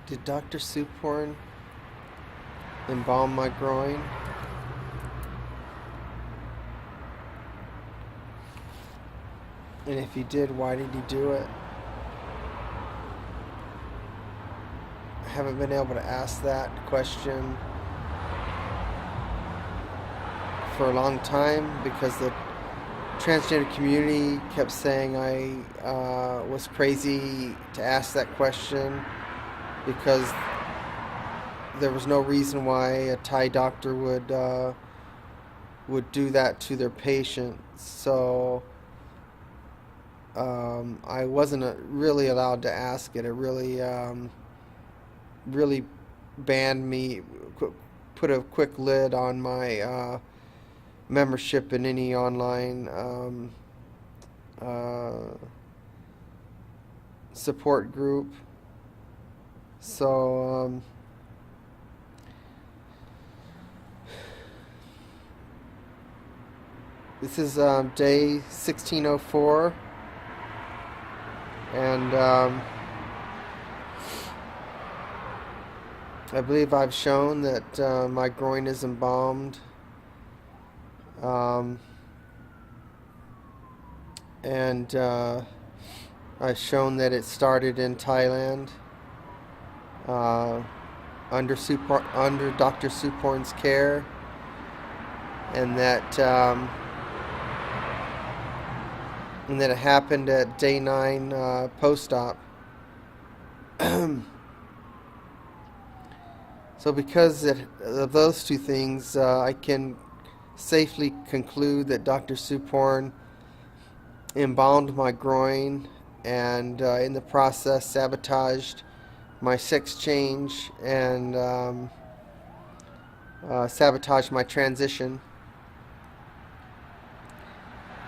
Did Dr. Souphorn embalm my groin? And if he did, why did he do it? I haven't been able to ask that question for a long time because the transgender community kept saying I was crazy to ask that question because there was no reason why a Thai doctor would do that to their patient. So I wasn't really allowed to ask it. It really banned me, put a quick lid on my membership in any online support group. So this is day 1604, and I believe I've shown that my groin is embalmed. And I've shown that it started in Thailand under Dr. Souphorn's care, and that it happened at day 9 post-op. So because of those two things, I can safely conclude that Dr. Souphorn embalmed my groin and in the process sabotaged my sex change and sabotaged my transition.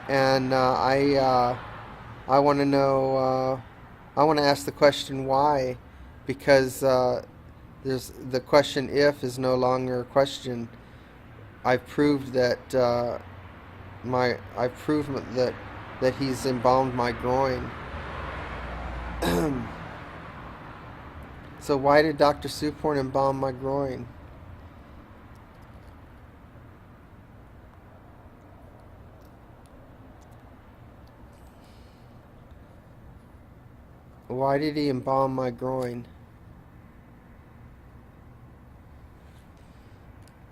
And I want to know, I want to ask the question why, because there's the question if is no longer a question. I've proved that that he's embalmed my groin. So why did Dr. Souphorn embalm my groin? Why did he embalm my groin?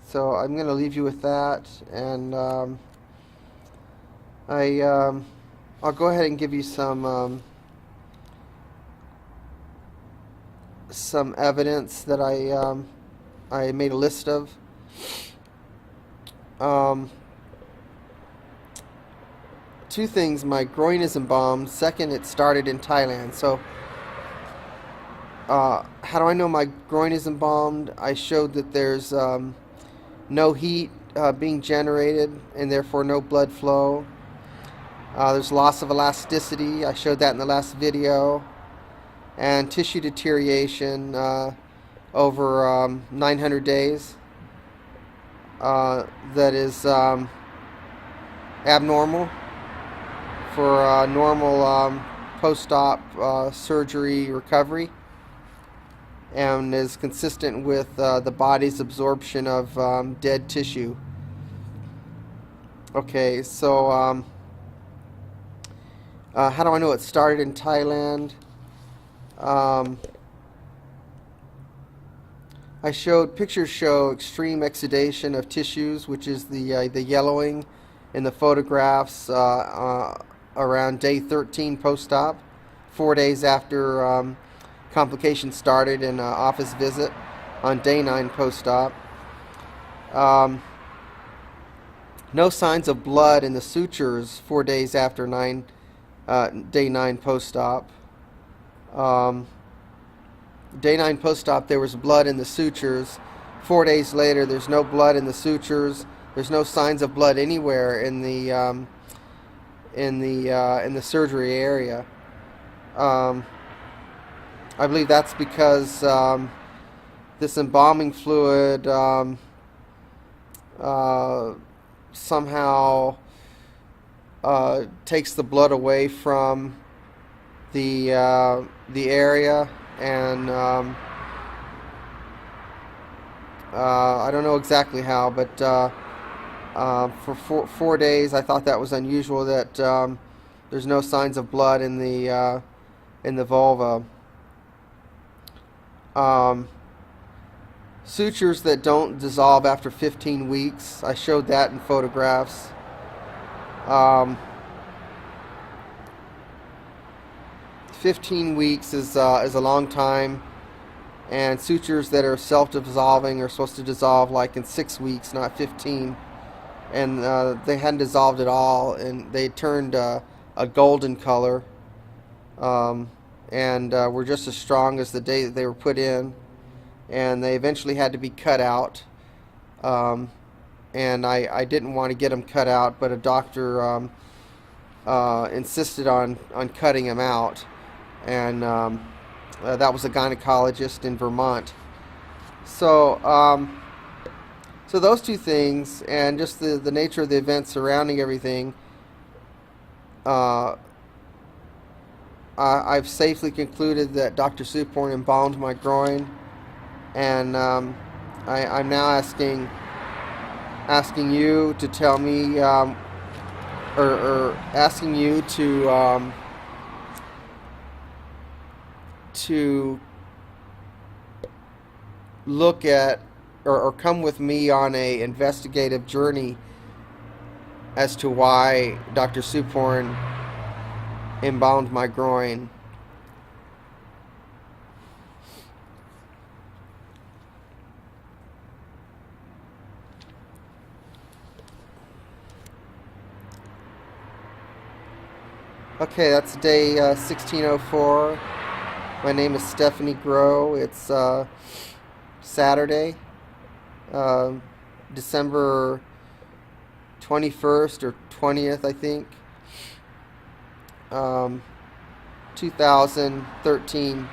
So I'm going to leave you with that, and I'll go ahead and give you some evidence that I made a list of. Two things: my groin is embalmed. Second, it started in Thailand. So how do I know my groin is embalmed? I showed that there's no heat being generated and therefore no blood flow. There's loss of elasticity. I showed that in the last video. And tissue deterioration over 900 days. That is abnormal for normal post-op surgery recovery, and is consistent with the body's absorption of dead tissue. Okay, so how do I know it started in Thailand? Pictures show extreme exudation of tissues, which is the yellowing in the photographs around day 13 post-op, 4 days after complications started in an office visit on day 9 post-op. No signs of blood in the sutures 4 days after day 9 post-op. Day 9 post-op, there was blood in the sutures. 4 days later, there's no blood in the sutures. There's no signs of blood anywhere in the surgery area. I believe that's because this embalming fluid somehow takes the blood away from the area and I don't know exactly how, but for 4 days, I thought that was unusual that there's no signs of blood in the vulva. Um, Sutures that don't dissolve after 15 weeks. I showed that in photographs. Um, 15 weeks is a long time, and sutures that are self-dissolving are supposed to dissolve like in 6 weeks, not 15. And they hadn't dissolved at all, and they turned a golden color, um, and were just as strong as the day that they were put in. And they eventually had to be cut out. Um, and I didn't want to get them cut out, but a doctor insisted on cutting them out, and that was a gynecologist in Vermont. So, so those two things, and just the nature of the events surrounding everything, uh, I've safely concluded that Dr. Suporn embalmed my groin, and I'm now asking you to tell me, or asking you to look at, or come with me on a investigative journey as to why Dr. Suporn embalmed my groin. Okay, that's day 1604. My name is Stephanie Grow. It's Saturday, uh, December 21st or 20th, I think, 2013.